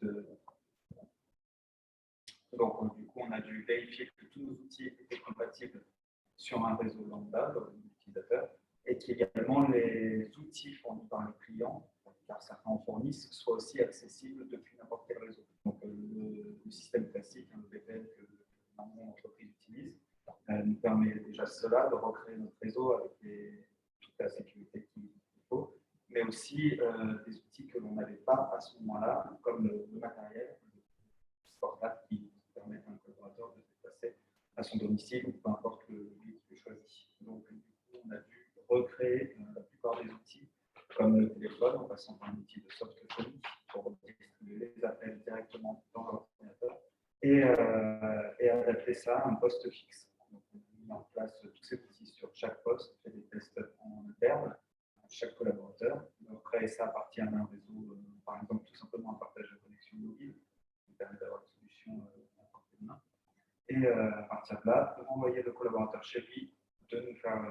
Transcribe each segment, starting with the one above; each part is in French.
de... Donc, du coup, on a dû vérifier que tous nos outils étaient compatibles sur un réseau lambda d'utilisateurs et qu'également les outils fournis par les clients, car certains en fournissent, soient aussi accessibles depuis n'importe quel réseau. Donc, le système classique, le VPN que normalement l'entreprise utilise, nous permet déjà cela, de recréer notre réseau avec toute la sécurité qu'il faut, mais aussi des outils que l'on n'avait pas à ce moment-là, comme le matériel, le portable qui permet à un collaborateur de se déplacer à son domicile ou peu importe le lieu qu'il choisit. Donc, du coup, on a dû recréer la plupart des outils, comme le téléphone, en passant par un outil de softphonie pour distribuer les appels directement dans l'ordinateur et adapter ça à un poste fixe. Donc, on a mis en place tous ces outils sur chaque poste, on fait des tests en interne, chaque collaborateur. On crée ça à partir d'un réseau, par exemple, tout simplement un partage de connexion mobile, qui permet d'avoir une solution à portée de main. Et à partir de là, de renvoyer le collaborateur chez lui, de nous faire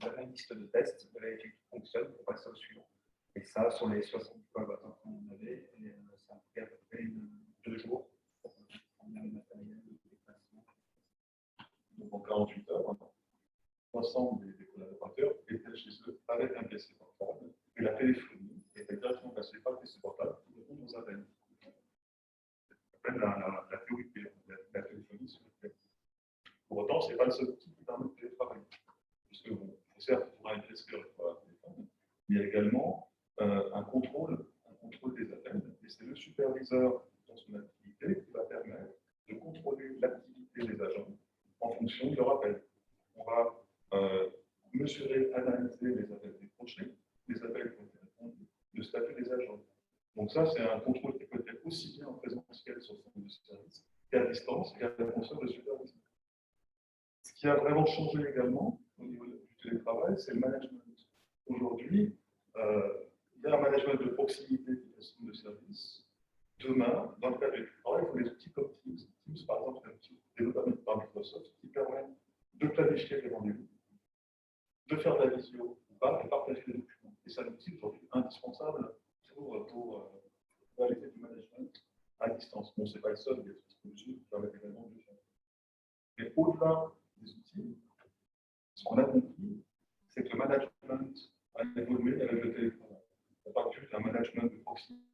la même liste de tests, de vérifier que tout fonctionne pour passer au suivant. Et ça, sur les 70 collaborateurs qu'on avait, et ça a pris à peu près 2 jours pour prendre le matériel de déplacement. Donc en 48 heures, l'ensemble des collaborateurs étaient chez eux avec un PC portable et la téléphonie était directement passée par le PC portable pour répondre aux appels. Ça s'appelle la théorie de la téléphonie sur le téléphone. Pour autant, ce n'est pas le seul outil qui permet de télétravailler. Puisque, bon, certes, il faudra une prescription pour la téléphone, mais il y a également un contrôle des appels, et c'est le superviseur dans son activité qui va permettre de contrôler l'activité des agents en fonction de leur appel. On va mesurer, analyser les appels décrochés, les appels qui ont été répondus, le statut des agents. Donc ça, c'est un contrôle qui peut être aussi bien en présentiel sur le centre de service qu'à distance, qu'à la console de supervision. Ce qui a vraiment changé également au niveau du télétravail, c'est le management. Aujourd'hui, il y a un management de proximité du centre de service. Demain, dans le cadre du télétravail, il faut des outils comme Teams. Teams, par exemple, c'est un outil développé par Microsoft qui permet de planifier les rendez-vous, de faire de la visio ou pas, et partager les documents. Et c'est un outil aujourd'hui indispensable pour réaliser du management à distance. Bon, ce n'est pas le seul, il y a des technologies qui permettent également de le faire. Mais au-delà des outils, ce qu'on a compris, c'est que le management a évolué avec le télétravail. On parle plus d'un management de proximité,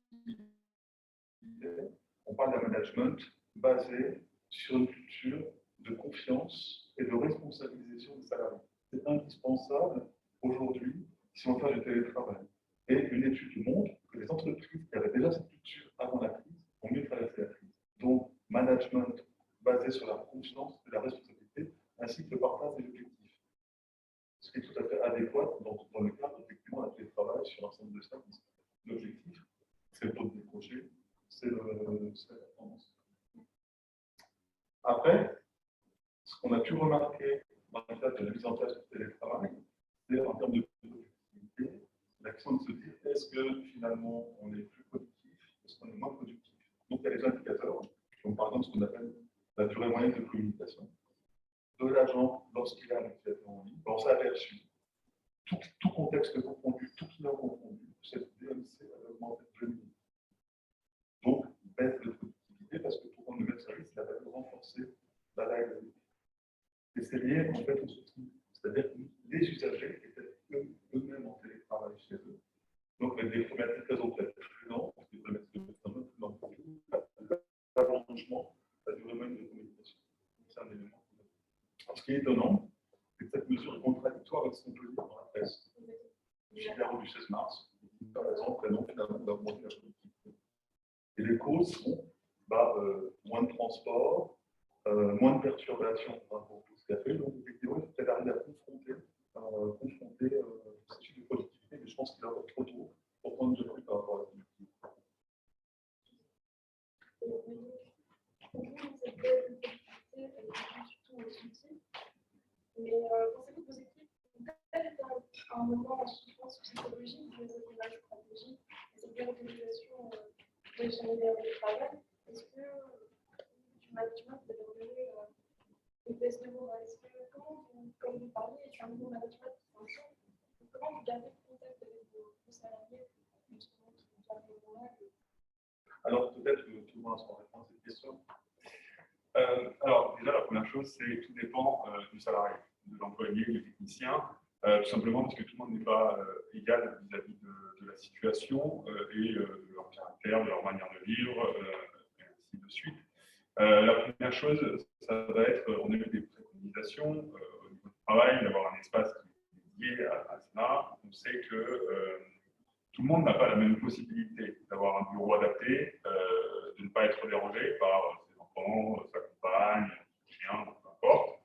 on parle d'un management basé sur une culture de confiance et de responsabilisation des salariés. C'est indispensable aujourd'hui si on fait du télétravail. Et une étude montre que les entreprises qui avaient déjà cette culture avant la crise ont mieux traversé la crise. Donc, management basé sur la confiance et la responsabilité, ainsi que le partage des objectifs. Ce qui est tout à fait adéquat dans le cadre, effectivement, d'un télétravail sur l'ensemble de services. L'objectif, c'est le taux de décroché, c'est la tendance. Après, ce qu'on a pu remarquer dans le cadre de la mise en place du télétravail, c'est en termes de productivité, la question de se dire est-ce que finalement on est plus productif, est-ce qu'on est moins productif. Donc il y a les indicateurs, comme par exemple ce qu'on appelle la durée moyenne de communication de l'agent lorsqu'il a un utilisateur en ligne. On s'est aperçu, tout contexte confondu, tout client confondu, cette DMC a augmenté de 2 minutes. Donc, baisse de productivité parce que pour rendre le même service, il a fallu renforcer la reliabilité. Et c'est lié en fait aux outils. C'est-à-dire que les usagers étaient eux-mêmes en télétravail chez eux. Donc, avec des problématiques très prudentes, des problématiques un peu plus lentes, l'allongement, la durée moyenne de communication. C'est un élément. Alors, ce qui est étonnant, c'est que cette mesure est contradictoire avec ce qu'on peut dire dans la presse. Le Figaro du 16 mars, par exemple, prénom finalement d'augmenter la productivité. Et les causes sont moins de transport, moins de perturbations par rapport à tout ce qu'il a fait. Donc, effectivement, il faut peut-être arriver à confronter ce type de productivité, mais je pense qu'il est encore trop tôt pour prendre de recul par rapport à la productivité. Mais pensez-vous que vos équipes ont peut-être été à un moment en souffrance psychologique, de la stratégie, de cette délocalisation de générer le travail? Est-ce que du management, vous avez relevé une baisse de morale? Est-ce que, comme vous parliez, c'est un nouveau management qui fonctionne, comment vous gardez le contact avec vos salariés, justement, qui vous gardent le moral? Alors, peut-être que tout le monde saura répondre à cette question. Alors, déjà, la première chose, c'est que tout dépend du salarié, de l'employé, du technicien, tout simplement parce que tout le monde n'est pas égal vis-à-vis de la situation et de leur caractère, de leur manière de vivre, et ainsi de suite. La première chose, ça va être, on a eu des préconisations au niveau du travail, d'avoir un espace qui est lié à cela. On sait que tout le monde n'a pas la même possibilité d'avoir un bureau adapté, de ne pas être dérangé par ses enfants, sa compagne, son chien, peu importe.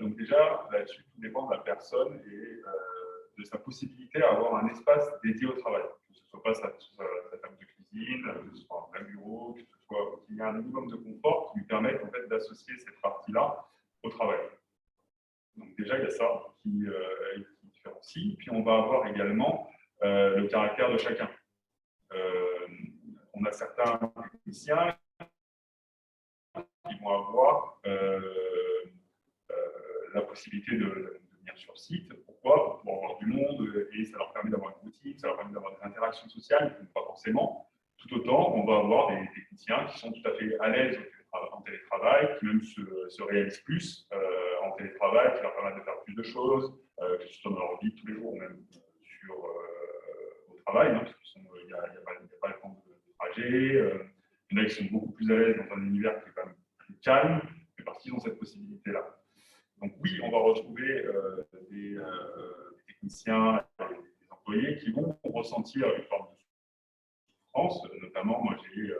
Donc déjà, là-dessus, tout dépend de la personne et de sa possibilité à avoir un espace dédié au travail. Que ce ne soit pas sa table de cuisine, que ce soit un bureau, que ce soit qu'il y ait un minimum de confort qui lui permette en fait, d'associer cette partie-là au travail. Donc déjà, il y a ça qui différencie. Puis on va avoir également le caractère de chacun. On a certains techniciens qui vont avoir la possibilité de venir sur site. Pourquoi? Pour avoir du monde et ça leur permet d'avoir une routine, ça leur permet d'avoir des interactions sociales, pas forcément. Tout autant, on va avoir des techniciens qui sont tout à fait à l'aise en télétravail, qui même se réalisent plus en télétravail, qui leur permettent de faire plus de choses, que ce soit dans leur vie de tous les jours, même au travail, hein, parce qu'il n'y a pas le temps de trajet. Il y en a qui sont beaucoup plus à l'aise dans un univers qui est quand même plus calme, mais parce qu'ils ont cette possibilité-là. Donc oui, on va retrouver des techniciens, des employés qui vont ressentir une forme de souffrance. Notamment, moi j'ai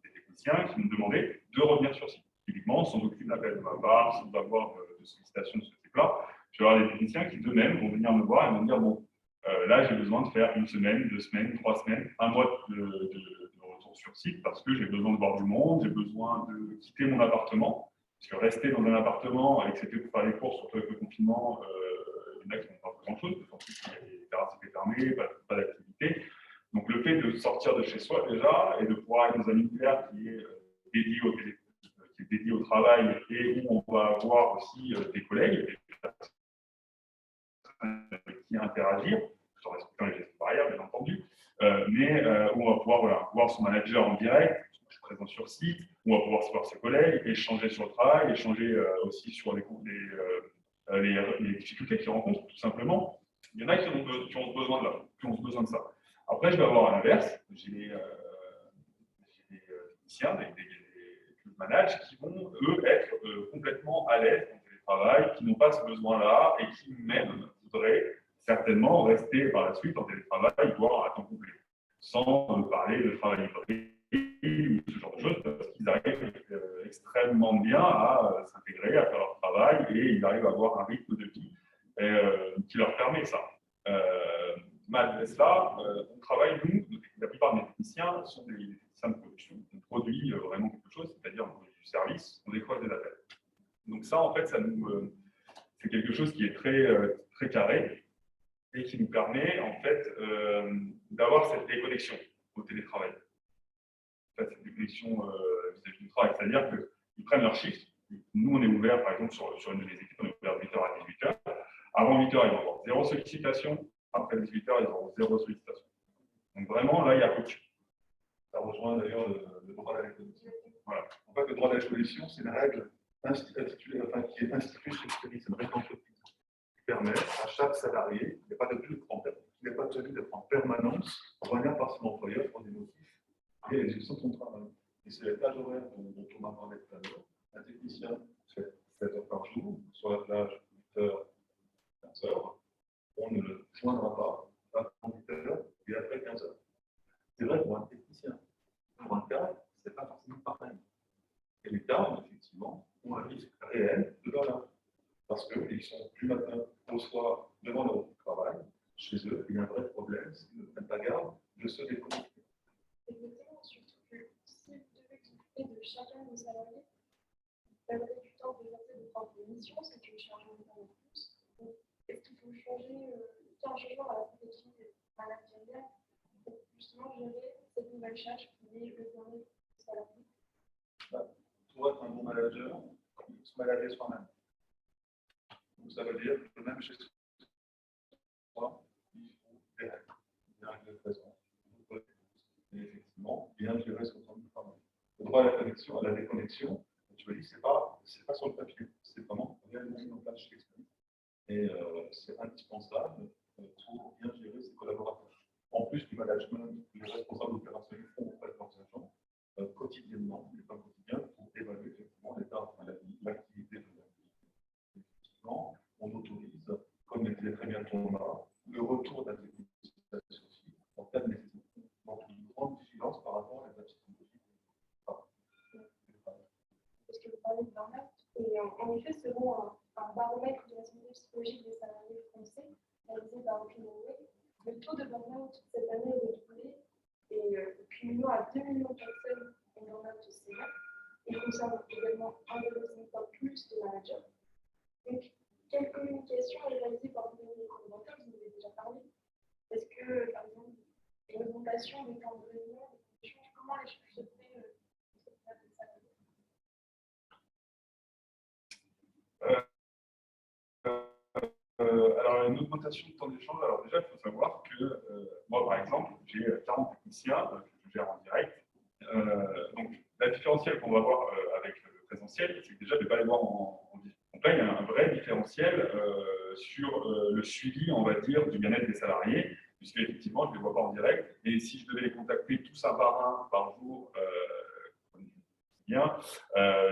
des techniciens qui me demandaient de revenir sur site. Typiquement, sans aucune appel de ma part, sans avoir de sollicitation de ce type-là. Je vais avoir des techniciens qui d'eux-mêmes vont venir me voir et vont me dire bon, là j'ai besoin de faire 1 semaine, 2 semaines, 3 semaines, 1 mois de retour sur site parce que j'ai besoin de voir du monde, j'ai besoin de quitter mon appartement. Parce que rester dans un appartement, excepté pour faire les courses, surtout avec le confinement, il y en a qui n'ont pas grand-chose, parce qu'il y a des terrasses qui étaient fermées, pas d'activité. Donc le fait de sortir de chez soi déjà et de pouvoir être dans un univers qui est dédié au travail et où on va avoir aussi des collègues, des personnes avec qui interagir, tout en respectant les gestes barrières, bien entendu, mais où on va pouvoir voir son manager en direct, présent sur site, où on va pouvoir se voir ses collègues, échanger sur le travail, échanger aussi sur les difficultés qu'ils rencontrent, tout simplement. Il y en a qui ont besoin de ça. Après, je vais avoir à l'inverse, j'ai des techniciens, des managers qui vont, eux, être complètement à l'aise dans le télétravail, qui n'ont pas ce besoin-là et qui même voudraient certainement rester par la suite en télétravail, voire à temps complet, sans parler de travail hybride ou ce genre de choses, parce qu'ils arrivent extrêmement bien à s'intégrer, à faire leur travail et ils arrivent à avoir un rythme de vie qui leur permet ça. Malgré cela, on travaille, nous, la plupart de nos techniciens sont des techniciens de production. On produit vraiment quelque chose, c'est-à-dire on produit du service, on décroche des appels. Donc ça, en fait, c'est quelque chose qui est très carré et qui nous permet, en fait, d'avoir cette déconnexion au télétravail. En fait, cette déconnexion vis-à-vis du travail, c'est-à-dire qu'ils prennent leur shift. Nous, on est ouvert, par exemple, sur une des équipes, on est ouvert de 8h à 18h. Avant 8h, ils vont avoir 0 sollicitation. Après 18h, ils auront 0 sollicitation. Donc vraiment, là, il y a coach. Ça rejoint d'ailleurs le droit à la commission. Voilà. En fait, le droit à la commission, c'est une règle qui est instituée chez le service, une règle d'entreprise qui permet à chaque salarié, il n'est pas tenu d'être en permanence revenir par son employeur pour des motifs et l'exécution de son travail. Et c'est la plage horaire dont on m'a parlé tout à l'heure. Un technicien fait 7 heures par jour, sur la plage 8 heures, 15 heures. On ne le joindra pas à 8 heures et après 15 heures. C'est vrai pour un technicien. Pour un cadre, ce n'est pas forcément pareil. Et les cadres, effectivement, ont un risque réel de burn-out. Parce qu'ils sont du matin au soir devant leur travail, chez eux, il y a un vrai problème, s'ils ne prennent pas garde de se déconnecter. Exactement, surtout que si vous devez s'occuper de chacun des salariés, vous avez du temps de lancer de prendre des missions, c'est une charge mentale en plus. Donc, est-ce qu'il faut changer, un changement à la stratégie managériale pour justement gérer cette nouvelle charge qui est le bien-être des salariés? Pour être un bon manager, il faut se manager soi-même. Donc ça veut dire que même chez soi, il faut des règles de présence. Et effectivement, bien gérer son temps de travail. Le droit à la déconnexion, tu m'as dit, c'est pas sur le papier, c'est vraiment réellement mis en place chez l'expert. Et c'est indispensable pour bien gérer ses collaborateurs. En plus du management, les responsables opérationnels font auprès de leurs agents quotidiennement, les plans quotidiens, pour évaluer effectivement l'état, l'activité de l'activité. Effectivement, on autorise, comme le disait très bien Thomas, le retour d'un technicien en cas de nécessité. Donc, une grande vigilance par rapport à la psychologie. Parce que vous parlez de burn-out, et en effet, selon un baromètre de la santé psychologique des salariés français, réalisé par Opinionway, le taux de burn-out cette année est doublé et cumulant à 2 millions de personnes en burn-out sévère. Il concerne également 1,5 fois plus de managers. Donc, quelle communication est réalisée par les collaborateurs? Vous en avez déjà parlé. Est-ce que, par exemple, une augmentation des temps de réunion, comment les choses se fait alors, une augmentation de temps d'échange, alors déjà, il faut savoir que moi, par exemple, j'ai 40 techniciens que je gère en direct. Donc, la différentielle qu'on va voir avec le présentiel, c'est que déjà, je ne vais pas les voir en visio. Donc là, il y a un vrai différentiel sur le suivi, on va dire, du bien-être des salariés, puisque effectivement, je ne les vois pas en direct. Et si je devais les contacter tous un par jour, bien,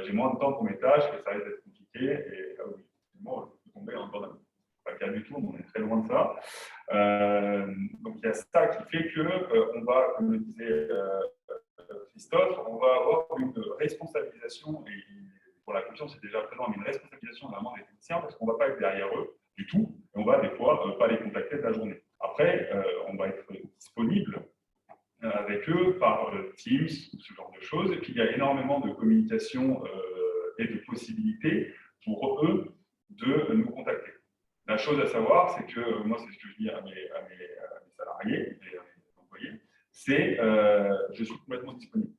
j'ai moins de temps pour mes tâches et ça risque d'être compliqué. Et là, oui, effectivement, je peux tomber en burn-out. Pas le cas du tout, on est très loin de ça. Donc il y a ça qui fait que on va, comme le disait Christophe, on va avoir une responsabilisation, et pour la confiance c'est déjà présent, mais une responsabilisation vraiment des techniciens parce qu'on ne va pas être derrière eux du tout, et on va des fois pas les contacter de la journée. Après, on va être disponible avec eux par Teams ou ce genre de choses, et puis il y a énormément de communication et de possibilités pour eux de nous contacter. La chose à savoir, c'est que moi, c'est ce que je dis à mes salariés, et à mes employés, c'est je suis complètement disponible.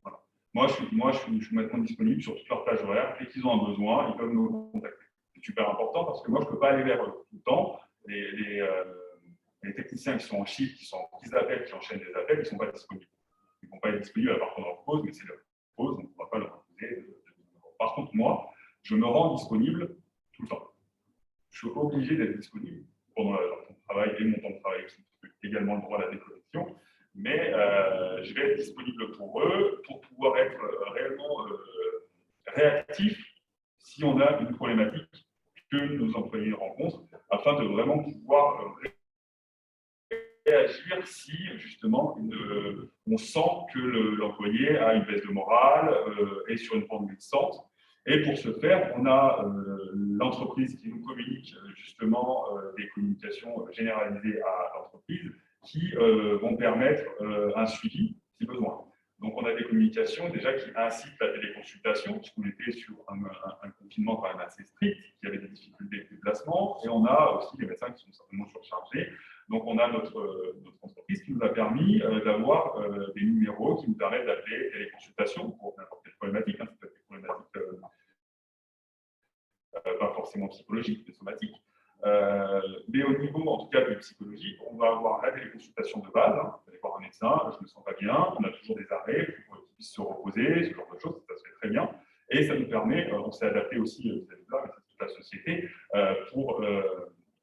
Voilà. Moi, je suis complètement disponible sur toutes leurs plages horaires. Dès qu'ils ont un besoin, ils peuvent nous contacter. C'est super important parce que moi, je ne peux pas aller vers eux tout le temps. Les techniciens qui sont en shift, qui appellent, qui enchaînent des appels, ils ne sont pas disponibles. Ils ne vont pas être disponibles à part pendant leur pause, mais c'est leur pause, donc on ne va pas leur imposer. Par contre, moi, je me rends disponible tout le temps. Je suis obligé d'être disponible pendant leur temps de travail et mon temps de travail aussi, également le droit à la déconnexion. Mais je vais être disponible pour eux pour pouvoir être réellement réactif si on a une problématique que nos employés rencontrent, afin de vraiment pouvoir réagir si justement on sent que l'employé a une baisse de morale, est sur une pente glissante. Et pour ce faire, on a l'entreprise qui nous communique justement des communications généralisées à l'entreprise qui vont permettre un suivi si besoin. Donc on a des communications déjà qui incitent la téléconsultation, puisqu'on était sur un confinement quand même assez strict, qui avait des difficultés de déplacement, et on a aussi les médecins qui sont certainement surchargés. Donc on a notre entreprise qui nous a permis d'avoir des numéros qui nous permettent d'appeler téléconsultation pour n'importe quelle problématique, hein, c'est des problématiques pas forcément psychologiques, mais somatiques. Mais au niveau, en tout cas, de psychologie, on va avoir la téléconsultation de base, hein, vous allez voir un médecin, je ne me sens pas bien, on a toujours des arrêts pour qu'ils puissent se reposer, ce genre de choses, ça se fait très bien. Et ça nous permet, on s'est adapté aussi, vous allez voir, mais c'est toute la société, pour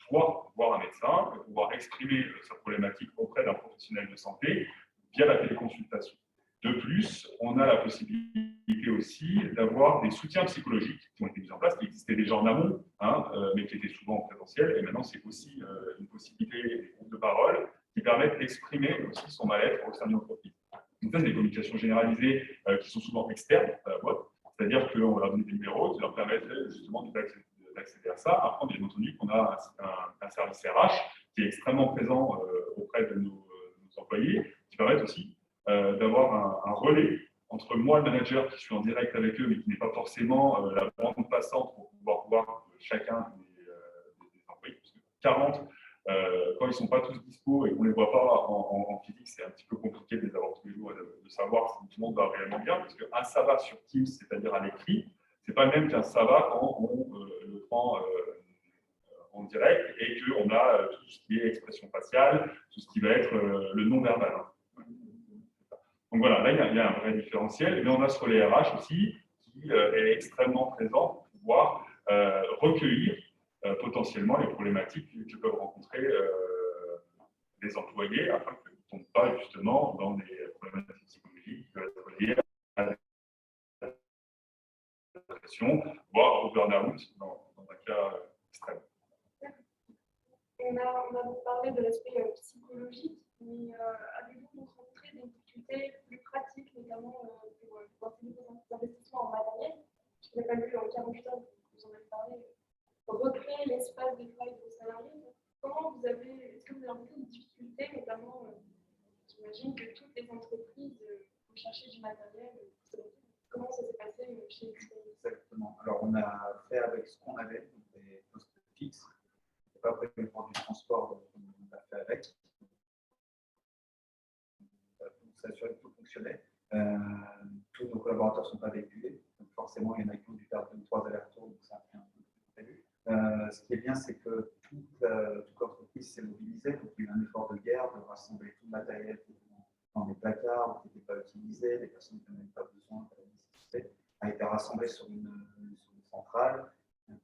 pouvoir voir un médecin, pouvoir exprimer sa problématique auprès d'un professionnel de santé via la téléconsultation. De plus, on a la possibilité aussi d'avoir des soutiens psychologiques qui ont été mis en place, qui existaient déjà en amont, hein, mais qui étaient souvent en présentiel. Et maintenant, c'est aussi une possibilité, des groupes de parole qui permettent d'exprimer aussi son mal-être au sein d'une entreprise. Donc ça, c'est des communications généralisées qui sont souvent externes à la boîte. C'est-à-dire qu'on va leur donner des numéros qui leur permettent justement d'accéder à ça. Après, bien entendu, qu'on a un service RH qui est extrêmement présent auprès de nos employés, qui permettent aussi d'avoir un relais entre moi, le manager, qui suis en direct avec eux, mais qui n'est pas forcément la bande passante pour pouvoir voir chacun des employés. Parce que 40, quand ils ne sont pas tous dispo et qu'on ne les voit pas en physique, c'est un petit peu compliqué de les avoir tous les jours et de savoir si tout le monde va réellement bien. Parce qu'un ça va sur Teams, c'est-à-dire à l'écrit, ce n'est pas le même qu'un ça va quand on le prend en direct et qu'on a tout ce qui est expression faciale, tout ce qui va être le non-verbal. Donc voilà, là, il y a un vrai différentiel. Mais on a sur les RH aussi, qui est extrêmement présent pour pouvoir recueillir potentiellement les problématiques que peuvent rencontrer les employés afin qu'ils ne tombent pas justement dans des problématiques psychologiques qui peuvent être liées à la dépression, voire au burn-out dans un cas extrême. On a beaucoup parlé de l'aspect psychologique, mais avez-vous rencontré des difficultés plus pratiques, notamment pour des investissements en matériel? Je n'ai pas lu en 48 heures, vous en avez parlé, recréer l'espace de travail de vos salariés. Comment vous avez, est-ce que vous avez rencontré des difficultés, notamment, j'imagine que toutes les entreprises vont chercher du matériel. Comment ça s'est passé chez Experience? Exactement. Alors, on a fait avec ce qu'on avait, des postes fixes. Ce n'est pas prévu pour du transport, donc on a fait avec. Pour s'assurer que tout fonctionnait. Tous nos collaborateurs ne sont pas véhiculés, donc forcément, il y en a qui ont dû faire 2 ou 3 allers-retours, donc ça a fait un peu prévu. Ce qui est bien, c'est que toute l'entreprise s'est mobilisée, donc il y a eu un effort de guerre de rassembler tout le matériel dans des placards qui n'étaient pas utilisés, des personnes qui n'en avaient pas besoin, pas la nécessité, a été rassemblé sur une centrale.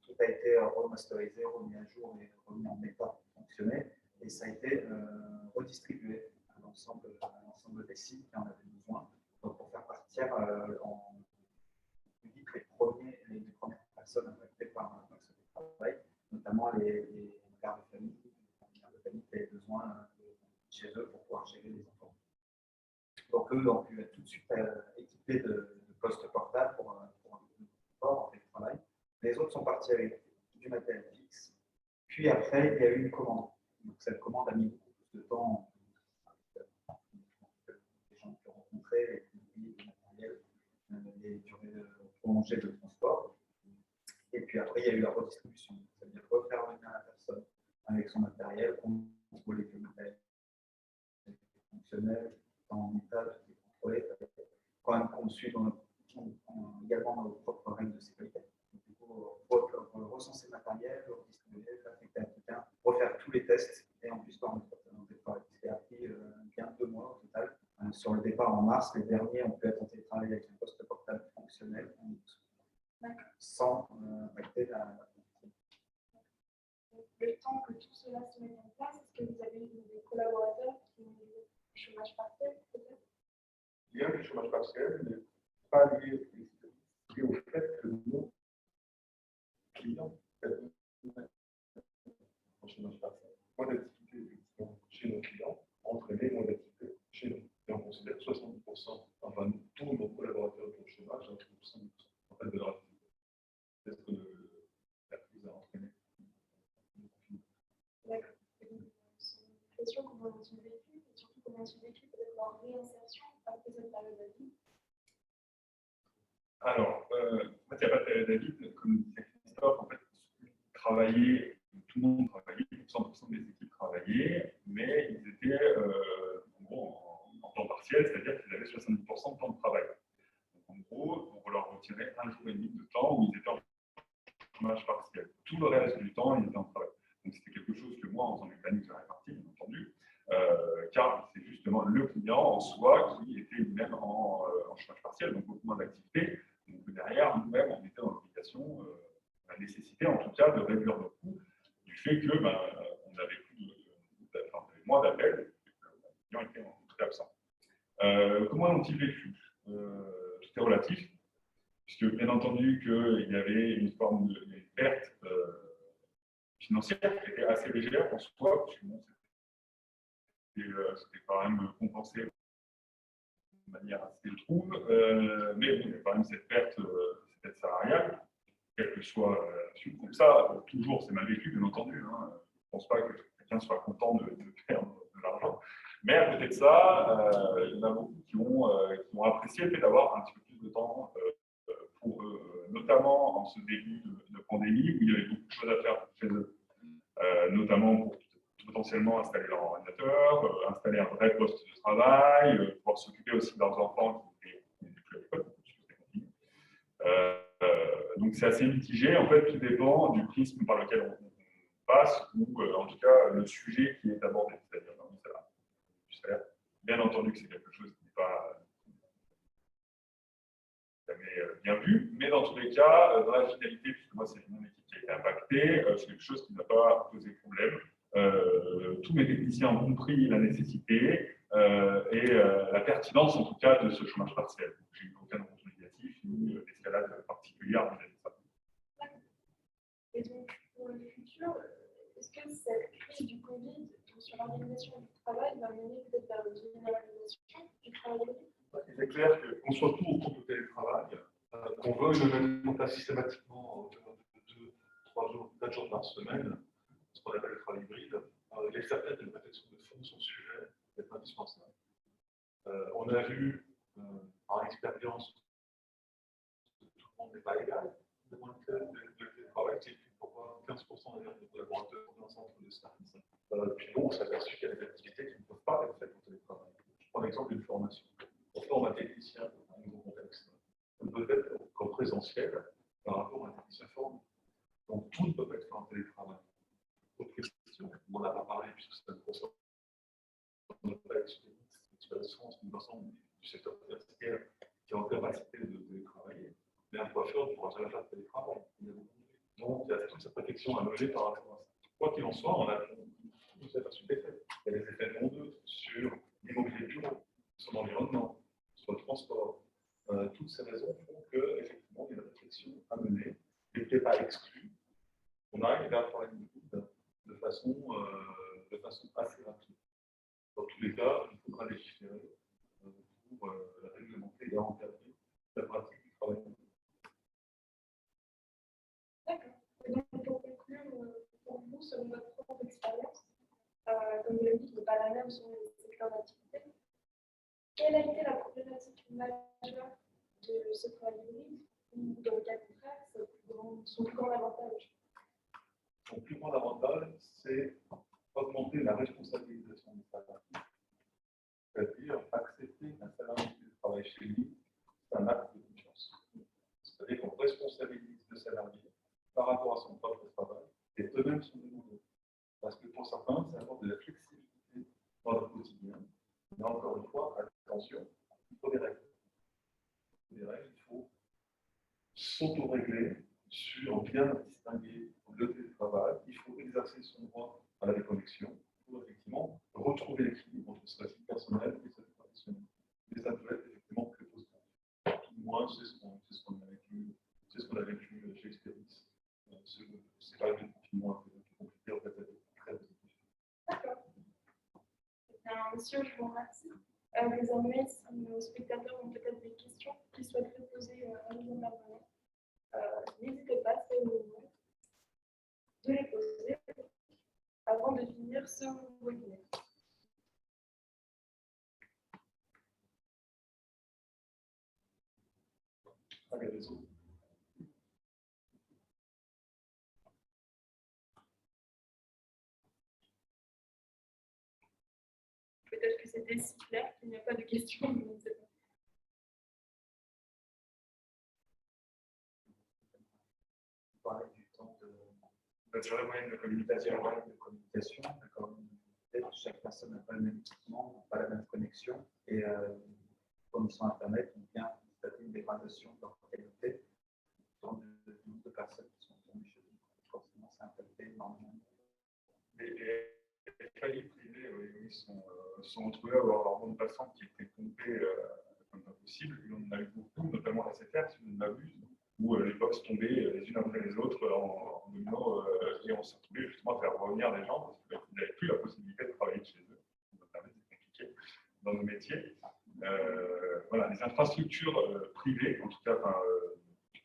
Tout a été remasterisé, remis à jour et remis en état pour fonctionner, et ça a été redistribué à l'ensemble des sites qui en avaient besoin, donc pour faire partir en public les premières personnes affectées par ce travail, notamment les pères de famille qui avaient besoin chez eux pour pouvoir gérer les enfants. Donc eux ont pu être tout de suite équipés de postes portables pour un support en télétravail. Les autres sont partis avec du matériel fixe. Puis après, il y a eu une commande. Donc cette commande a mis beaucoup plus de temps. Les gens qui ont rencontré, les prix du matériel, les durées prolongées de transport. Et puis après, il y a eu la redistribution. C'est-à-dire refaire venir la personne avec son matériel, contrôler que le matériel est fonctionnel, en état, tout est contrôlé, quand même conçu également dans nos propres règles de sécurité. Donc, du coup, recenser le matériel, le redistribuer, l'affecter à quelqu'un, refaire tous les tests, et en plus, par notre départ, ce qui a pris bien 2 mois au total. Sur le départ en mars, les derniers ont pu être en télétravail avec un poste portable fonctionnel en août, sans impacter la fonction. Le temps que tout cela se mette en place, est-ce que vous avez des collaborateurs qui ont du chômage partiel, peut-être? Il y a du chômage partiel, mais pas lié au fait que nos clients en chômage partiel. Moins d'activité chez nos clients entraînait moins d'activité chez nous. Et on considère 70%, enfin tous nos collaborateurs qui ont le chômage, entre 70% en fait de leur activité. C'est ce que la crise a entraîné. D'accord. C'est une question comment ont-ils vécu, et surtout comment ont-ils vécu peut-être leur réinsertion après cette période de vie? Alors, en fait, il n'y a pas de période à vide, comme disait Christophe, en fait, travailler, tout le monde travaillait, 100% des équipes travaillaient, mais ils étaient en temps partiel, c'est-à-dire qu'ils avaient 70% de temps de travail. Donc, en gros, on leur retirait 1 jour et demi de temps où ils étaient en chômage partiel. Tout le reste du temps, ils étaient en travail. Donc, c'était quelque chose que moi, en faisant les plannings, j'avais réparti, bien entendu, car c'est justement le client en soi qui était lui-même en chômage partiel, donc beaucoup moins d'activité. Donc, derrière, nous-mêmes, on était dans l'obligation, la nécessité en tout cas de réduire nos coûts du fait que on avait moins d'appels, les clients étaient en tout cas absents. Comment ont-ils vécu? Tout est relatif, puisque bien entendu qu'il y avait une forme de perte financière qui était assez légère en soi, parce que bon, c'était quand même compensé de manière assez trouve, mais bon, il y a quand même cette perte salariale, quelle que soit donc ça, toujours c'est mal vécu, bien entendu. Hein. Je ne pense pas que quelqu'un soit content de perdre de l'argent. Mais à côté de ça, il y en a beaucoup qui ont apprécié le fait d'avoir un petit peu plus de temps pour eux, notamment en ce début de pandémie où il y avait beaucoup de choses à faire chez eux, notamment pour potentiellement installer leur ordinateur, installer un vrai poste de travail, pouvoir s'occuper aussi de leurs enfants qui n'étaient plus à l'école, donc c'est assez mitigé, en fait tout dépend du prisme par lequel on passe ou en tout cas le sujet qui est abordé, c'est-à-dire du salaire. Bien entendu que c'est quelque chose qui n'est pas bien vu, mais dans tous les cas, dans la finalité, puisque moi c'est mon équipe qui a été impactée, c'est quelque chose qui n'a pas posé problème. Tous mes techniciens ont compris la nécessité et la pertinence en tout cas de ce chômage partiel. J'ai eu aucun retour négatif ni d'escalade particulière vis-à-vis de ça. Et donc, pour le futur, est-ce que cette crise du Covid sur l'organisation du travail va mener peut-être vers une généralisation du travail hybride? Il est clair qu'on soit tout au cours du télétravail, qu'on veuille le mettre en place systématiquement de 2, 3 jours, 4 jours par semaine, ce qu'on appelle le travail hybride, il est certain que la réflexion de fond sur le sujet est indispensable. On a vu, par expérience, que tout le monde n'est pas égal devant le télétravail, c'est pourquoi 15% des collaborateurs dans un centre de service. Puis nous, on s'est aperçu qu'il y a des activités qui ne peuvent pas être faites en télétravail. Je prends l'exemple d'une formation. On forme un technicien dans un nouveau contexte. On peut être qu'en présentiel par rapport à un technicien formé. Donc tout ne peut pas être fait en télétravail. Autre question, on en a pas parlé puisque c'est un concept de notre expérience de l'ensemble du secteur universitaire qui est en capacité de télétravailler. Mais un coiffeur ne pourra jamais faire de télétravail. Donc il y a toute cette réflexion à mener par rapport à ça. Quoi qu'il en soit, on a tout aperçu des effets. Il y a des effets nombreux sur l'immobilier de bureau, sur l'environnement, sur le transport. Toutes ces raisons font qu'effectivement, il y a une réflexion à mener et qui n'est pas exclue. On arrive vers le travail hybride de façon assez rapide. Dans tous les cas, il faudra légiférer pour réglementer et encadrer la pratique du travail hybride. D'accord. Et donc, pour conclure, pour vous, selon votre propre expérience, comme vous l'avez dit, qui n'est pas la même sur les secteurs d'activité, quelle a été la problématique majeure de ce travail hybride ou, dans le cas contraire, son plus grand avantage? Son plus grand avantage, c'est augmenter la responsabilisation des salariés. C'est-à-dire accepter qu'un salarié qui travaille chez lui, c'est un acte de confiance. C'est-à-dire qu'on responsabilise le salarié par rapport à son propre travail et eux-mêmes sont demandés. Parce que pour certains, ça apporte de la flexibilité dans leur quotidien. Mais encore une fois, attention, il faut des règles. Il faut s'auto-régler sur bien distinguer le télétravail. Il faut exercer son droit à la déconnexion pour effectivement retrouver l'équilibre entre sa vie personnelle et sa vie professionnelle. Mais ça peut être effectivement très positif. Tout du moins, c'est ce qu'on a vécu chez Expéris. C'est pas le confinement un peu compliqué, en fait, c'est très positif. D'accord. Monsieur, je vous remercie. Désormais, si nos spectateurs ont peut-être des questions qu'ils souhaiteraient poser à nos intervenants, n'hésitez pas, c'est le moment de les poser avant de finir ce webinaire. Peut-être que c'était si clair qu'il n'y a pas de questions, mais je ne sais pas. Parler du temps de la durée moyenne de communication, d'accord. Chaque personne n'a pas le même équipement, pas la même connexion, et connexion Internet, on vient constater une dégradation de leur qualité dans le nombre de personnes qui sont tombées chez nous. Forcément, c'est impacté énormément. Les faillis privés, oui, sont retrouvés à avoir leur bande passante qui était pompée comme pas possible. Et on en a eu beaucoup, notamment la SFR, si on l'abuse, où les box tombaient les unes après les autres en domino, et on s'est retrouvé justement à faire revenir les gens parce qu'ils n'avaient plus la possibilité de travailler chez eux. C'est compliqué dans nos métiers. Voilà, les infrastructures privées, en tout cas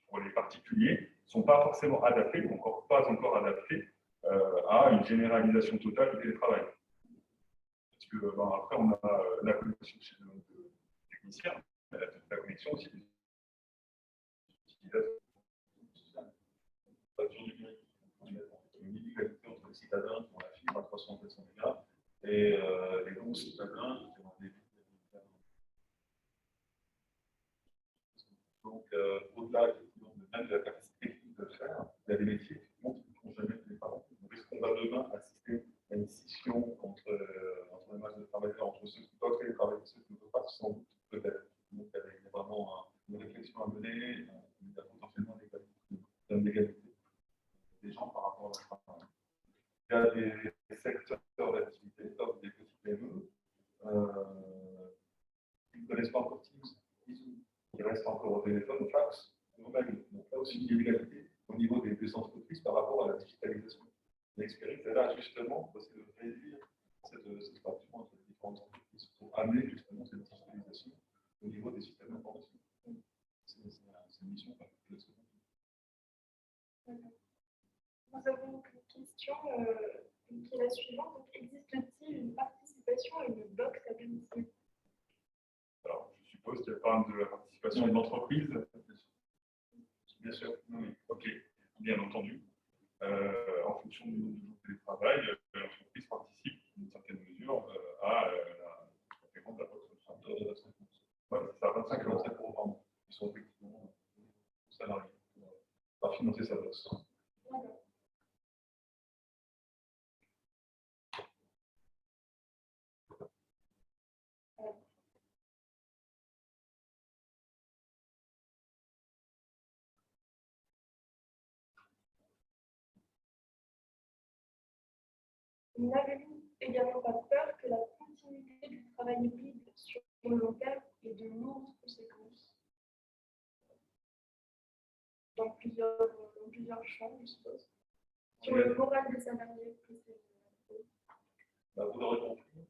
pour les particuliers, ne sont pas forcément adaptées, pas encore adaptées à une généralisation totale du télétravail. Parce que après, on a la connexion chez nos techniciens, la connexion aussi des utilisateurs. Une inégalité entre les citadins qui ont la fibre à 300-400 mégas et les gros citadins qui ont des donc, au-delà même de la capacité technique de le faire, il y a des métiers qui ne font jamais les parents. Donc, est-ce qu'on va demain assister à une scission entre les masses de travailleurs, entre ceux qui peuvent télétravailler et ceux qui ne peuvent pas, sans doute, peut-être. Donc, il y a vraiment une réflexion à mener créer potentiellement une égalité des gens par rapport à leur travail. Il y a des secteurs d'activité, comme des petites PME, qui ne connaissent pas encore Teams, qui restent encore au téléphone, au fax, au mail. Donc là aussi, il y a une inégalité au niveau des entreprises par rapport à la digitalisation. L'expérience est là justement pour essayer de réduire cette fracture entre les différentes entreprises pour amener justement cette digitalisation au niveau des systèmes d'information. C'est une mission particulière. Nous avons une question qui est la suivante. Donc, existe-t-il une participation à une box à domicile? Alors, je suppose qu'il y a pas de la participation d'une entreprise. Bien sûr, oui, ok, bien entendu. En fonction du nombre de jours de télétravail, l'entreprise participe d'une certaine mesure à la paiement de la box. Ouais, c'est ça, 25 à 27 euros par mois. Ils sont effectivement salariés pour financer sa box. N'avez-vous également pas peur que la continuité du travail hybride sur le long terme ait de lourdes conséquences dans plusieurs champs, je suppose, sur le moral des salariés? Vous l'aurez compris, il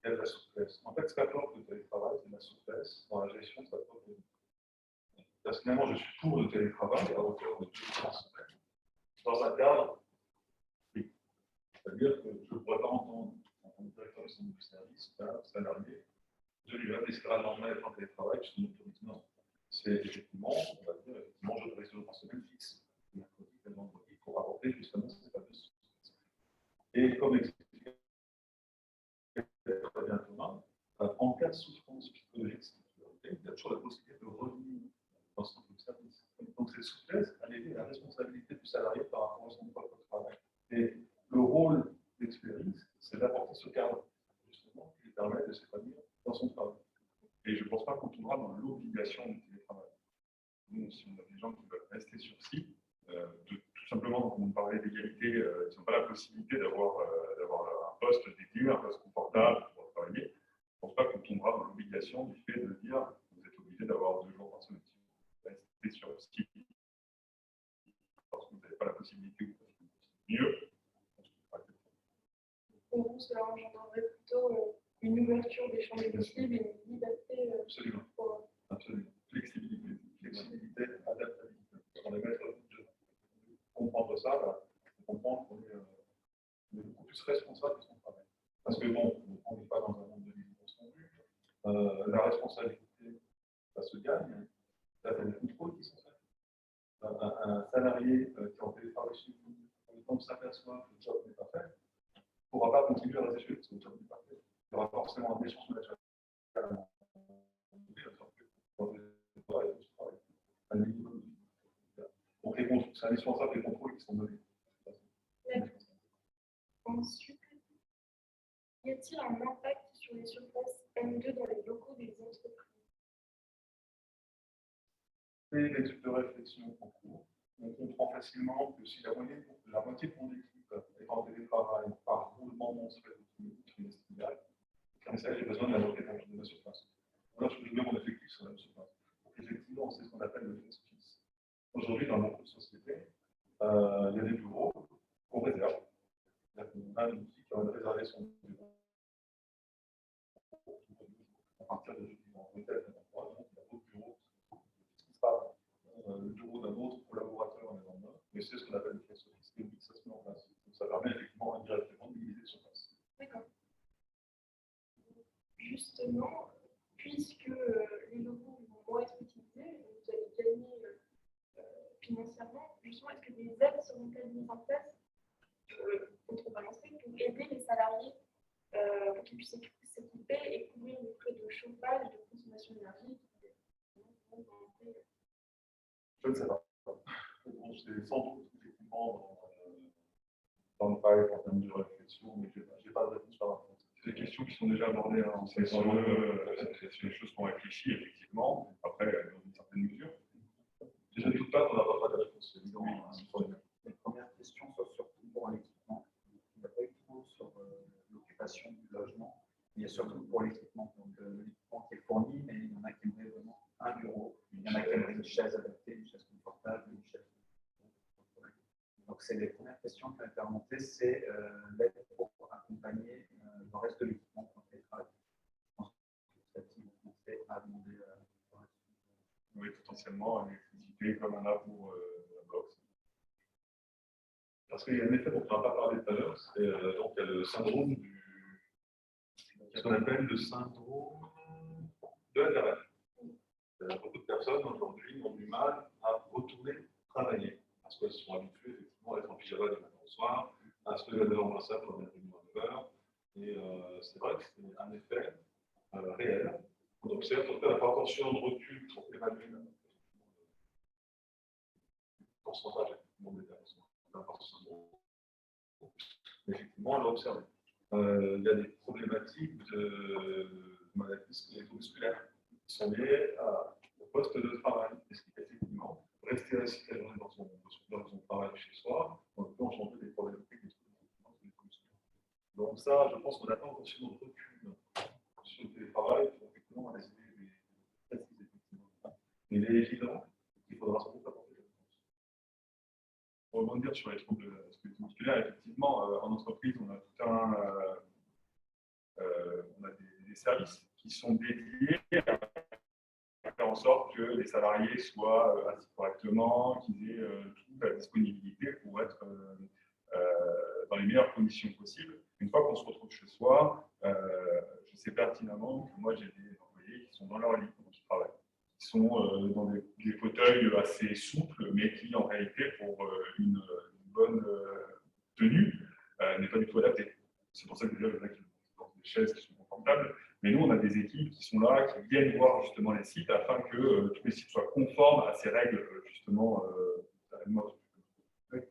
y a de la souplesse. En fait, ce qu'apporte le télétravail, c'est de la souplesse dans la gestion de sa propre vie. Personnellement, je suis pour le télétravail à hauteur de 2 jours semaine. Dans un cadre, oui. C'est-à-dire que je ne pourrais pas entendre en tant que directeur de centre de service un salarié de lui investir dans le en télétravail, je suis autorisé. Non. C'est effectivement, on va dire, effectivement, je devrais sur par semaine fixe, mercredi et vendredi, pour apporter justement cette fameuse souplesse. Et comme expliqué très bien Thomas, en cas de souffrance psychologique, il y a toujours la possibilité de revenir dans son service. Donc cette souplesse, elle est la responsabilité du salarié par rapport à son propre travail. Et le rôle d'Expérience, c'est d'apporter ce cadre, justement, qui lui permet de s'épanouir dans son travail. Et je ne pense pas qu'on tombera dans l'obligation du télétravail. Nous, si on a des gens qui veulent rester sur site, tout simplement, comme on parlait d'égalité, ils n'ont pas la possibilité d'avoir un poste dédié, un poste confortable pour travailler. Je ne pense pas qu'on tombera dans l'obligation du fait de dire que vous êtes obligé d'avoir 2 jours par semaine. Si vous restez sur site parce que vous n'avez pas la possibilité ou parce que c'est mieux. Pour vous, cela engendrerait plutôt une ouverture des champs des possibles et une liberté. Absolument. Absolument. Flexibilité, adaptabilité. On est maître de comprendre ça, de comprendre qu'on est beaucoup plus responsable de son travail. Parce que bon, on n'est pas dans un monde de livre non plus. La responsabilité, ça se gagne. Ça fait des contrôles qui sont faits. Un salarié qui est en télétravail chez vous, quand il s'aperçoit que le job n'est pas fait, ne pourra pas continuer à rester chez lui parce que le job n'est pas fait. Il y aura forcément un échange naturel. Donc c'est indispensable les contrôles qui sont donnés. Ensuite, y a-t-il un impact sur les surfaces M2 dans les locaux des entreprises? C'est des études de réflexion en cours. On comprend facilement que si la moitié de mon équipe est en télétravail par roulement mensuel ou trimestriel, j'ai besoin d'ajouter de la surface. Alors je mets mon effectif sur la même surface. Donc effectivement, c'est ce qu'on appelle le flex office. Aujourd'hui, dans beaucoup de sociétés, il y a des bureaux qu'on réserve. On a une outil qui va réserver son bureau à partir de jeudi vendredi, il y a d'autres bureaux qui ne pas le bureau d'un autre collaborateur en lendemain, mais c'est ce qu'on appelle le flex office. Et oui, ça se met en place. Donc ça permet effectivement indirectement de minimiser le surface. D'accord. Justement, puisque les locaux vont moins être utilisés, vous allez gagner financièrement, justement, est-ce que des aides seront-elles mises en place contrebalancées pour aider les salariés pour qu'ils puissent s'équiper et couvrir les frais de chauffage et de consommation d'énergie? Je ne sais pas. C'est sans doute effectivement dans le pipe en termes de réflexion, mais je n'ai pas de réponse par rapport. C'est des questions qui sont déjà abordées. Hein. C'est des choses qu'on réfléchit, effectivement. Après, dans une certaine mesure. et surtout pour l'équipement. Donc, l'équipement qui est fourni, mais il y en a qui aimeraient vraiment un bureau, il y en a qui aimeraient une chaise adaptée, une chaise confortable, une chaise. Donc, c'est les premières questions qui ont été remontées, c'est l'aide pour accompagner le reste de l'équipement pour le télétravail. Je pense que petit vont commencer à demander. Oui, potentiellement, l'électricité comme on a pour la box. Parce qu'il y a un effet dont on n'a pas parlé tout à l'heure, c'est donc il y a le syndrome ce qu'on appelle le syndrome de la garage. Beaucoup de personnes aujourd'hui ont du mal à retourner travailler parce qu'elles sont habituées effectivement à être en pyjama du matin au soir, à se lever à 9h moins 5 pour venir à 9h. Et c'est vrai que c'est un effet réel. On observe, on fait la proportion de recul pour évaluer le pourcentage effectivement d'établissement. Effectivement, on l'a observé. Il y a des problématiques de maladies squeletto-musculaires qui sont liées au poste de travail. Est-ce qu'effectivement, rester assis dans son travail chez soi, on peut engendrer des problématiques de squeletto-musculaires. Donc ça, je pense qu'on n'a pas encore sur notre recul sur le télétravail pour effectivement essayer des précises effectivement. Il est évident qu'il faudra sans doute apporter des réponses. Pour rebondir sur les troubles squeletto-musculaires, effectivement, en entreprise, on a tout on a des services qui sont dédiés à faire en sorte que les salariés soient assis correctement, qu'ils aient toute la disponibilité pour être dans les meilleures conditions possibles. Une fois qu'on se retrouve chez soi, je sais pertinemment que moi j'ai des employés qui sont dans leur lit quand ils travaillent, qui sont dans des fauteuils assez souples, mais qui en réalité pour une bonne tenue n'est pas du tout adapté. C'est pour ça que déjà le mec des chaises qui sont confortables, mais nous on a des équipes qui sont là, qui viennent voir justement les sites afin que tous les sites soient conformes à ces règles justement. Oui.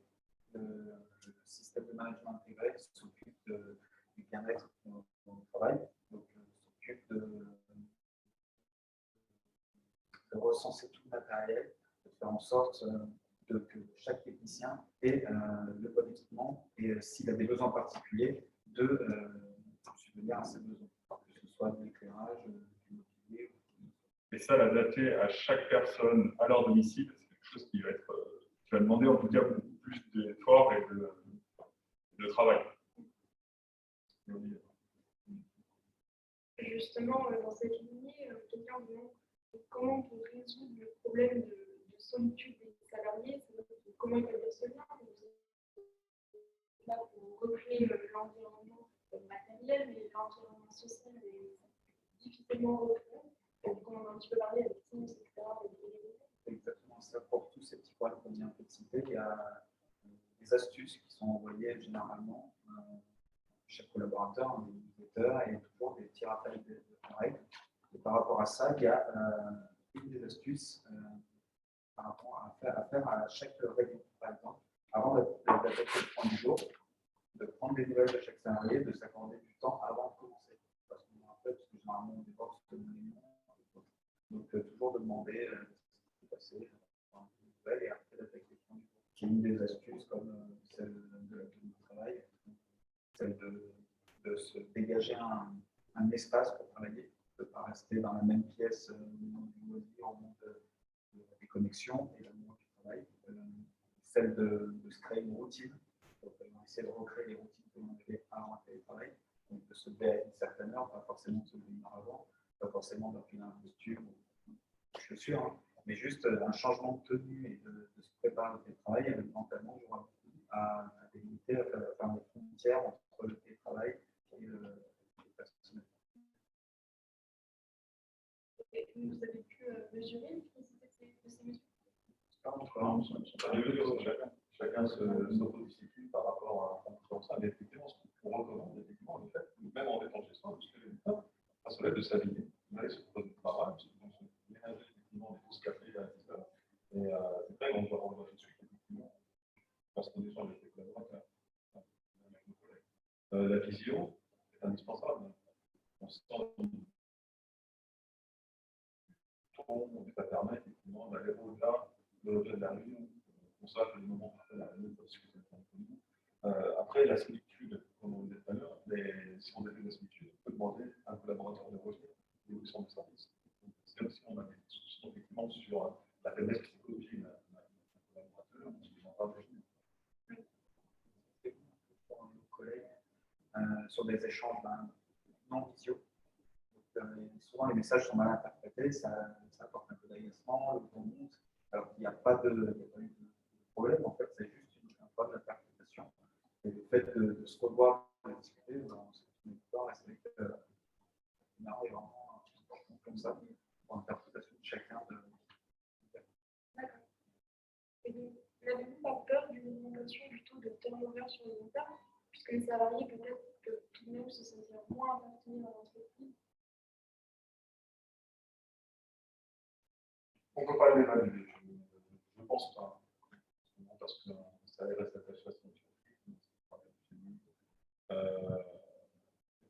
Le système de management intégré s'occupe du bien-être au travail, donc s'occupe de recenser tout le matériel, de faire en sorte que chaque technicien ait le bon équipement et s'il a des besoins particuliers, de subvenir à ses besoins, que ce soit de l'éclairage, du mobilier. Et ça, l'adapter à chaque personne à leur domicile, c'est quelque chose qui va demander en tout cas beaucoup plus d'efforts et de travail. Justement, dans cette lignée, quelqu'un demande comment on peut résoudre le problème de solitude des salariés, comment ils peuvent se lien. Là, pour recréer l'environnement matériel, mais l'environnement social est difficilement recréé. Comme on a un petit peu parlé avec Teams, etc. Exactement ça. Pour tous ces petits problèmes qu'on vient de citer, il y a des astuces qui sont envoyées généralement chaque collaborateur, un utilisateur, et toujours des petits rappels de règles. Et par rapport à ça, il y a une des astuces par rapport à faire à chaque réunion, par exemple, avant d'attaquer le point du jour, de prendre des nouvelles de chaque salarié, de s'accorder du temps avant de commencer. Parce qu'on me rappelle, parce que généralement on déborde sur une réunion. Donc toujours demander ce qui s'est passé, des nouvelles, et après d'attaquer le point du jour. J'ai mis des astuces comme celle de travail, celle de se dégager un espace pour travailler, de ne pas rester dans la même pièce au moment du loisir, au moment des connexions et au moment du travail. Celle de se créer une routine, donc essayer de recréer les routines que l'on avait avant un télétravail, donc de se lever à une certaine heure, pas forcément de se lever une heure avant, pas forcément d'enfiler un costume ou des chaussures, hein, mais juste un changement de tenue et de se préparer au télétravail avec mentalement à délimiter, à faire des frontières entre le télétravail et le personnel. Et vous avez pu mesurer l'efficacité de ces mesures? Chacun s'autodiscipline par rapport à ça. Mais effectivement, on recommande effectivement le fait, même en étant chez soi, parce que les médecins, à se lever de s'habiller, d'aller sur le travail, se ménager effectivement des pauses café à 10 heures. Et c'est vrai qu'on voit tout de suite effectivement, parce qu'on échange avec les collaborateurs, avec nos collègues. La visio est indispensable. On se sent ça permet effectivement d'aller au-delà de la réunion. On sache que les moments après la réunion peuvent suffire pour nous. Après, la solitude, comme on le disait tout à l'heure, si on a de la solitude, peut demander à un collaborateur de revenir à l'évolution du service. C'est aussi on a des discussions effectivement sur la faiblesse psychologique d'un collaborateur, on en parle pour nos collègues sur des échanges non visio. Souvent, les messages sont mal interprétés, ça apporte un peu d'agacement, le ton monte, alors qu'il n'y a pas eu de problème. En fait, c'est juste un problème d'interprétation. Et le fait de se revoir, de discuter, on se met d'accord, et c'est vrai que on arrive vraiment comme ça pour l'interprétation de chacun. D'accord. Et donc, n'avez-vous pas peur d'une augmentation du taux de turnover sur le long terme, puisque les salariés peut-être que tout de même se sentir moins appartenir à l'entreprise? On ne peut pas l'évaluer, je ne pense pas. Parce que ça reste attaché à son entreprise. Et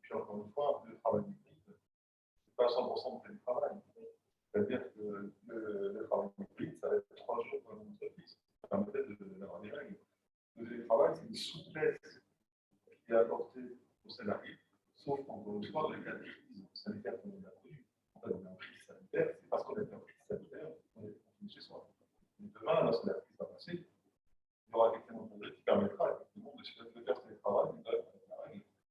puis encore une fois, le travail hybride, ce n'est pas 100% de télétravail. C'est-à-dire que le travail hybride, ça va être 3 jours dans l'entreprise. Ça permettait d'avoir des règles. Le télétravail, c'est une souplesse qui est apportée aux salariés, sauf encore une fois, le cas de crise sanitaire qu'on a connu. En fait, on est en crise sanitaire, c'est parce qu'on est en crise sanitaire qu'on est confiné chez soi. Et demain, lorsque la crise va passer, il y aura effectivement un projet qui permettra effectivement de faire télétravail,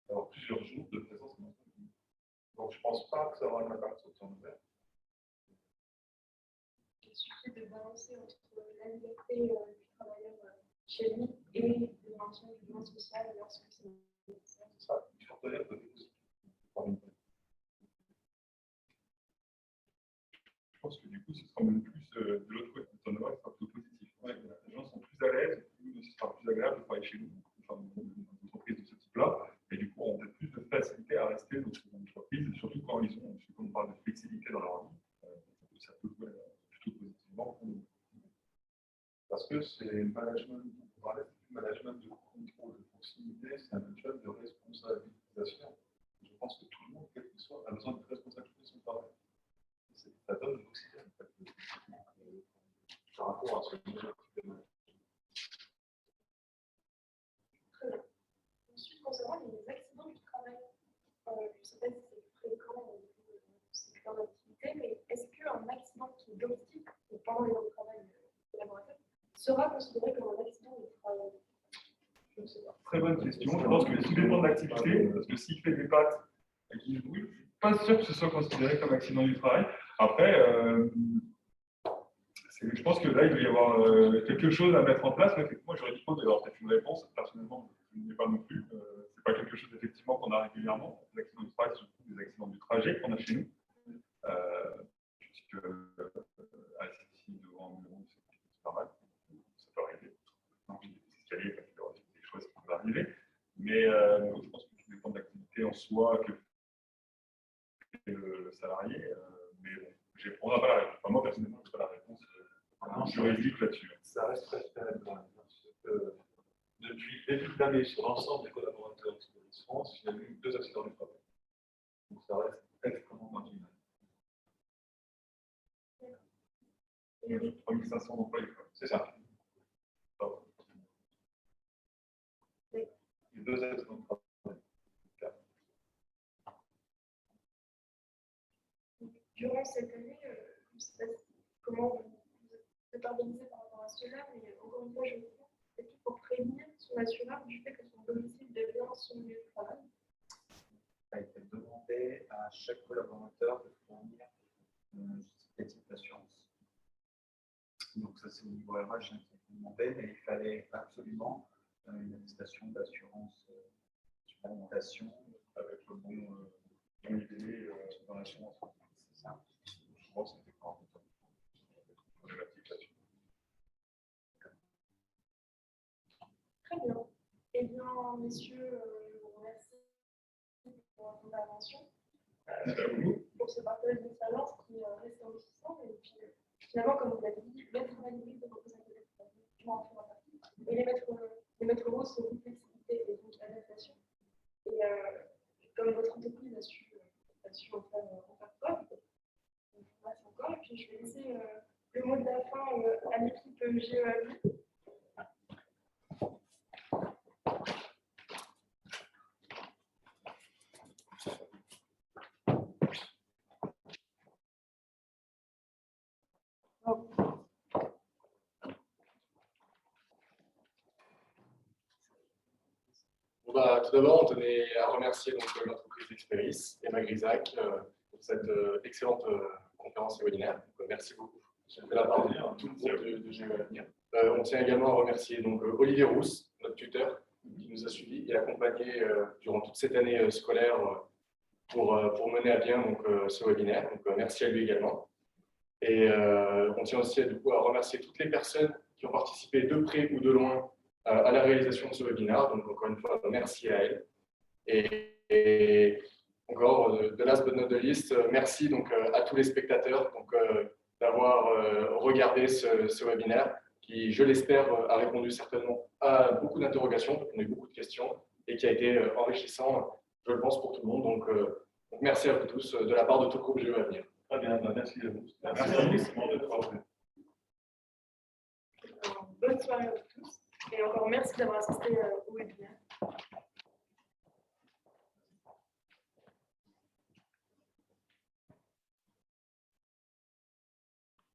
d'avoir plusieurs jours de présence dans l'entreprise. Donc, je ne pense pas que ça aura un impact sur le turnover. Il suffit de balancer entre la liberté du travailleur chez lui et le maintien du lien social lorsque c'est nécessaire. C'est ça, il faut retenir que je pense que du coup, ce sera même plus de l'autre côté. Le turnover sera plutôt positif. Ouais, les gens sont plus à l'aise, ce sera plus agréable de travailler chez nous, enfin, dans une entreprise de ce type-là, et du coup, on a peut-être plus de facilité à rester dans une entreprise, surtout quand ils ont, comme on parle de flexibilité dans leur vie, ça peut jouer plutôt positivement pour nous. Parce que c'est le management, on parlait du management de contrôle, de proximité, c'est un management de responsabilisation. Je pense que tout le monde, quel que soit, a besoin de responsabilité de son travail. Ça donne de l'oxygène, en fait, par rapport à ce que nous avons fait. Très bien. Ensuite, concernant les accidents du travail, je ne sais pas si c'est fréquent dans le secteur d'activité, mais est-ce qu'un accident qui est domestique ou pendant les heures de travail collaborateur sera considéré comme un accident de travail? Je ne sais pas. Très bonne question. Je pense que tout dépend de l'activité, parce que s'il fait des pattes et qu'il bouge, je ne suis pas sûr que ce soit considéré comme accident du travail. Après, je pense que là, il doit y avoir quelque chose à mettre en place. Mais effectivement, juridiquement, il doit y avoir peut-être une réponse. Personnellement, je ne l'ai pas non plus. Ce n'est pas quelque chose effectivement qu'on a régulièrement. Les accidents du travail, c'est surtout des accidents du trajet qu'on a chez nous. Puisque assis devant un bureau, c'est pas mal. Ça peut arriver. Donc, des escaliers, il y aura des choses qui peuvent arriver. Mais je pense que tout dépend de l'activité en soi que fait le salarié. Mais bon, on n'a pas la réponse. Enfin, moi, personnellement, je n'ai pas la réponse juridique là-dessus. Ça reste très faible. Parce que depuis le début de l'année, sur l'ensemble des collaborateurs de France, il y a eu 2 accidents du travail. Donc ça reste extrêmement marginal. Il y a 3500 employés. C'est ça. Il y a 2 accidents de travail. Durant cette année, je ne sais pas comment vous êtes organisé par rapport à cela, mais encore une fois, je vous dis, c'est tout pour prévenir son assureur du fait que son domicile devient son lieu de travail. Ça a été demandé à chaque collaborateur de fournir un justificatif d'assurance. Donc ça, c'est au niveau RH qui a été demandé, mais il fallait absolument une attestation d'assurance sur l'alimentation Avec le bon délai dans l'assurance. C'est ça. Souvent, c'était pas problématique là-dessus. Très bien. Eh bien, messieurs, je vous remercie pour votre intervention, pour ce partage d'expérience qui reste enrichissant. Et puis, finalement, comme vous l'avez dit, le travail hybride représente peut-être en faire partie. Et les maîtres mots sont flexibilité et donc adaptation. Et comme votre entreprise a su en faire preuve, donc, merci encore. Et puis, je vais laisser le mot de la fin à l'équipe GEAV. Bon, bah, tout d'abord, on tenait à remercier donc, l'entreprise Experis et Magrisac pour cette excellente conférence et webinaire. Donc, merci beaucoup. Je fais la part de tout le groupe de GE Avenir. On tient également à remercier donc, Olivier Rousse, notre tuteur, qui nous a suivis et accompagné durant toute cette année scolaire pour mener à bien donc, ce webinaire. Donc, merci à lui également. Et on tient aussi du coup, à remercier toutes les personnes qui ont participé de près ou de loin à la réalisation de ce webinaire. Donc, encore une fois, merci à elles. Et encore, de last but not the least, merci donc, à tous les spectateurs d'avoir regardé ce webinaire qui, je l'espère, a répondu certainement à beaucoup d'interrogations, on a eu beaucoup de questions et qui a été enrichissant, je le pense, pour tout le monde. Donc merci à vous tous de la part de tout le groupe GE Avenir. Très bien, merci à vous. Merci. Bonne soirée à vous tous et encore merci d'avoir assisté au webinaire.